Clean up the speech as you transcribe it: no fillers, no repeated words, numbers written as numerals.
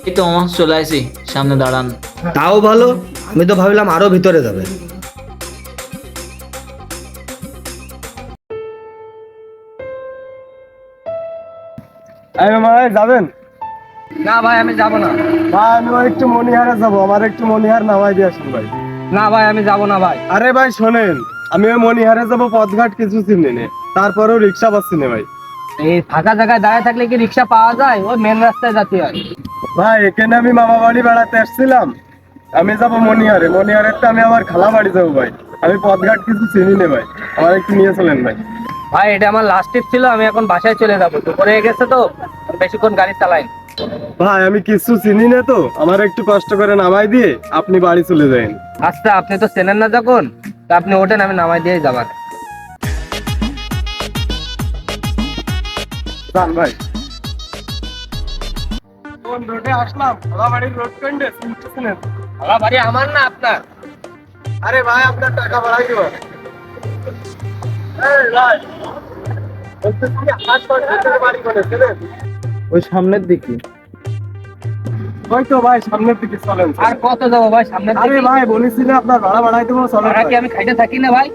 এই তো আমার চলে আসি, সামনে দাঁড়ান। তাও ভালো, আমি তো ভাবলাম আরো ভিতরে যাবে। যাবেন? না ভাই আমি যাব না। ভাই আমি একটু মনিহারে যাবো, আমার একটু মনিহার নামাই দিয়ে আসুন ভাই। না ভাই আমি যাব না ভাই। আরে ভাই শোনেন, আমি ওই মনিহারে যাবো, পথঘাট কিছু চিনি নে, তারপরেও রিক্সা পাচ্ছি না ভাই। এই ফাঁকা জায়গায় দাঁড়িয়ে থাকলে কি রিক্সা পাওয়া যায়? ওই মেন রাস্তায় যেতে হয়। ভাই এখানে আমি মামা বাড়ি বেড়াতে আসছিলাম, আমি যাবো মনিহারে, মনিহারে তো আমি আমার খালা বাড়ি যাবো ভাই। আমি পথঘাট কিছু চিনি না ভাই, আমার একটু নিয়ে চলেন ভাই। ভাই এটা আমার লাস্ট ট্রিপ ছিল, আমি এখন বাসায় চলে যাবো, দুপুরে হয়ে গেছে তো বেশিক্ষণ গাড়ি চালাই। ভাই আমি কিছু চিনি না তো, আমার একটু কষ্ট করে নামাই দিয়ে আপনি বাড়ি চলে যাবেন। আচ্ছা আপনি তো চেনেন না যখন, তা আপনি ওঠেন, আমি নামাই দিয়ে যাবার। যান ভাই। কোন রোডে আসলাম? খালা বাড়ির রোড কোনটা চিনতেছেন? আমার বাড়ি আমার না আপনার? আরে ভাই আপনার টাকা বাড়াই দিব। এই ভাই, বলতেছি হাসপাতালের বাড়ি কোনে চেনেন? ওই সামনের দিকে। ওই তো ভাই সামনের দিকে চলেন। আর কত যাবো ভাই সামনে? আরে ভাই বলেছি না আপনার ভাড়া বাড়াই দেবো, চলেন ভাড়া কি ভাই। আমি খাইতে থাকি না ভাই?